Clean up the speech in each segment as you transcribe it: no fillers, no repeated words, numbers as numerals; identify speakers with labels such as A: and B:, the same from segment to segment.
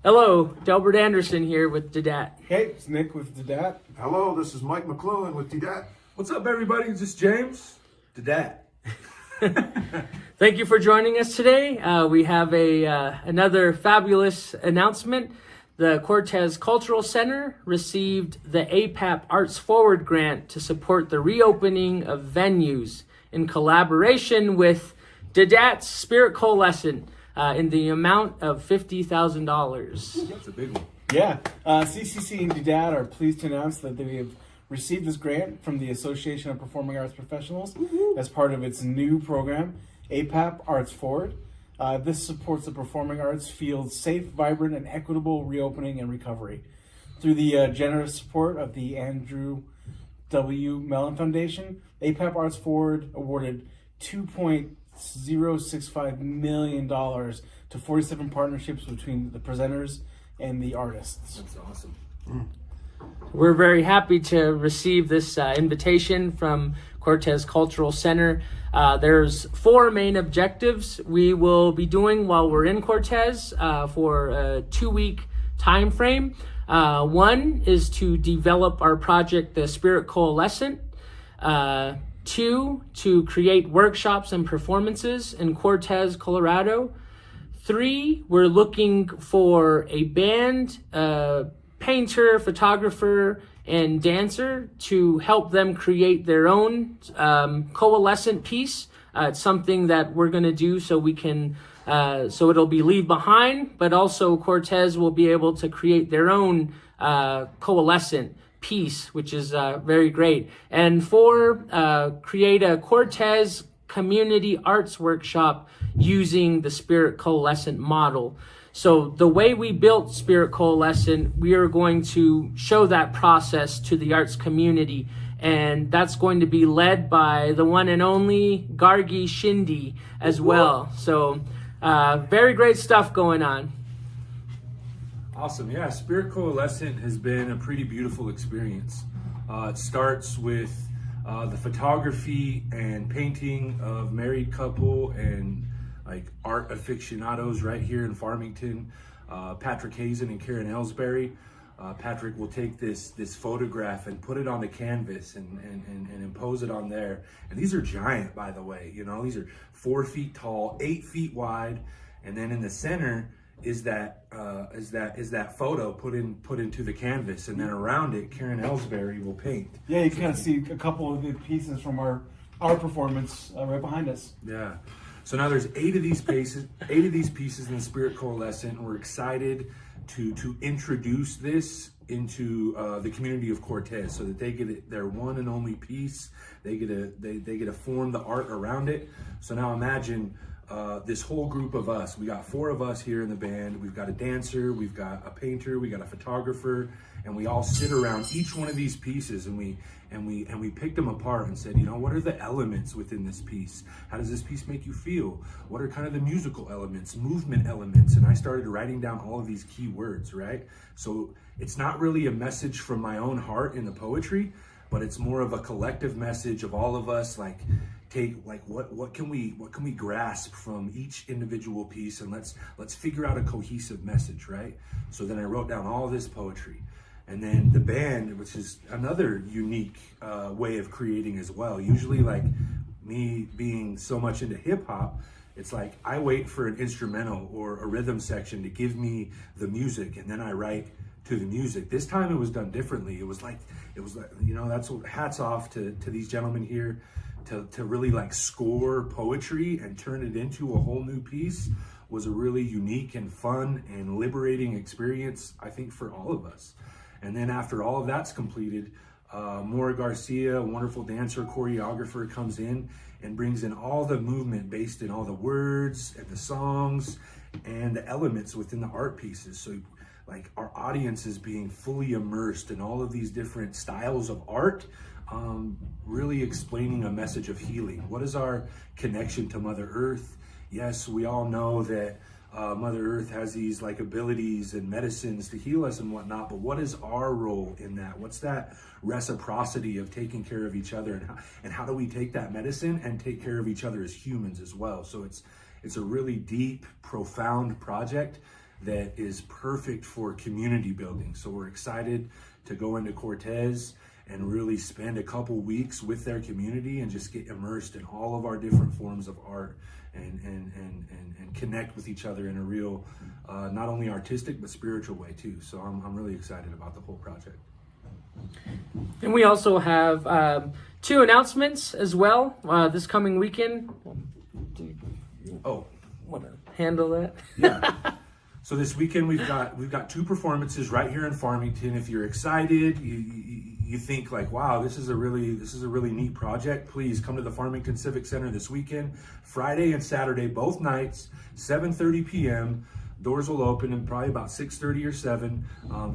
A: Hello, Delbert Anderson here with DAT.
B: Hey, it's Nick with the DAT.
C: Hello, this is Mike McClellan with DAT.
D: What's up, everybody? This is James, the DAT.
A: Thank you for joining us today. We have another fabulous announcement. The Cortez Cultural Center received the APAP ArtsForward Grant to support the reopening of venues in collaboration with DAT's Spirit Coalescent in the amount of $50,000.
D: That's a big one.
B: Yeah, CCC and DAT are pleased to announce that they have received this grant from the Association of Performing Arts Professionals as part of its new program, APAP ArtsForward. This supports the performing arts field's safe, vibrant, and equitable reopening and recovery. Through the generous support of the Andrew W. Mellon Foundation, APAP ArtsForward awarded $2.065 million to 47 partnerships between the presenters and the artists.
D: That's awesome.
A: We're very happy to receive this invitation from Cortez Cultural Center. There's 4 main objectives we will be doing while we're in Cortez for a 2-week time frame. One is to develop our project, the Spirit Coalescent. 2, to create workshops and performances in Cortez, Colorado. 3, we're looking for a band, painter, photographer, and dancer to help them create their own coalescent piece. It's something that we're going to do so we can, so it'll be leave behind, but also Cortez will be able to create their own coalescent piece, which is very great. And 4, create a Cortez community arts workshop using the Spirit Coalescent model. So the way we built Spirit Coalescent, we are going to show that process to the arts community. And that's going to be led by the one and only Gargi Shindi as well. So very great stuff going on.
D: Awesome. Yeah, Spirit Coalescent has been a pretty beautiful experience. It starts with the photography and painting of married couple and like art aficionados right here in Farmington. Patrick Hazen and Karen Ellsbury. Patrick will take this photograph and put it on the canvas and impose it on there. And these are giant, by the way. You know, these are 4 feet tall, 8 feet wide, and then in the center is that photo put into the canvas, and then around it, Karen Ellsbury will paint.
B: Yeah, you can kind of see a couple of the pieces from our performance right behind us.
D: Yeah. So now there's 8 of these pieces in the Spirit Coalescent, and we're excited to introduce this into the community of Cortez, so that they get their one and only piece. They get to form the art around it. So now imagine this whole group of us. We got 4 of us here in the band. We've got a dancer, we've got a painter, we got a photographer, and we all sit around each one of these pieces, and we picked them apart and said, you know, what are the elements within this piece? How does this piece make you feel? What are kind of the musical elements, movement elements? And I started writing down all of these key words, right? So it's not really a message from my own heart in the poetry, but it's more of a collective message of all of us, like what can we grasp from each individual piece, and let's figure out a cohesive message, right? So then I wrote down all this poetry. And then the band, which is another unique way of creating as well. Usually, like me being so much into hip hop, it's like I wait for an instrumental or a rhythm section to give me the music, and then I write to the music. This time it was done differently. It was like, you know, that's what, hats off to these gentlemen here to really like score poetry and turn it into a whole new piece. Was a really unique and fun and liberating experience, I think, for all of us. And then after all of that's completed, Maura Garcia, a wonderful dancer, choreographer, comes in and brings in all the movement based in all the words and the songs and the elements within the art pieces. So like our audience is being fully immersed in all of these different styles of art, really explaining a message of healing. What is our connection to Mother Earth? Yes, we all know that Mother Earth has these like abilities and medicines to heal us and whatnot, but what is our role in that? What's that reciprocity of taking care of each other, and how do we take that medicine and take care of each other as humans as well? So it's a really deep, profound project that is perfect for community building. So we're excited to go into Cortez and really spend a couple weeks with their community and just get immersed in all of our different forms of art and connect with each other in a real, not only artistic, but spiritual way too. So I'm really excited about the whole project.
A: And we also have 2 announcements as well this coming weekend.
D: Oh,
A: Want to handle that?
D: yeah. So this weekend we've got 2 performances right here in Farmington. If you're excited, you think like, wow, this is a really neat project, please come to the Farmington Civic Center this weekend, Friday and Saturday, both nights, 7:30 p.m. Doors will open in probably about 6:30 or 7.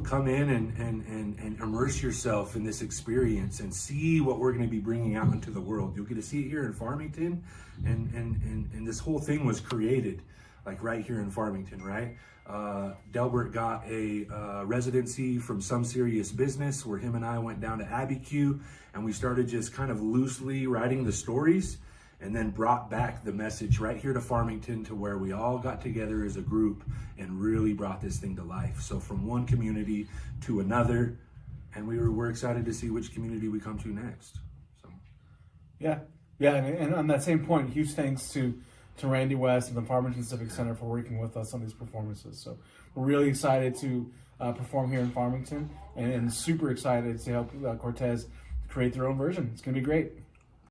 D: Come in and immerse yourself in this experience and see what we're going to be bringing out into the world. You'll get to see it here in Farmington, and this whole thing was created like right here in Farmington, right? Delbert got a residency from Some Serious Business, where him and I went down to ABQ, and we started just kind of loosely writing the stories, and then brought back the message right here to Farmington, to where we all got together as a group and really brought this thing to life. So from one community to another, and we're excited to see which community we come to next. So
B: Yeah, and on that same point, huge thanks to Randy West and the Farmington Civic Center for working with us on these performances. So we're really excited to perform here in Farmington, and super excited to help Cortez create their own version. It's going to be great.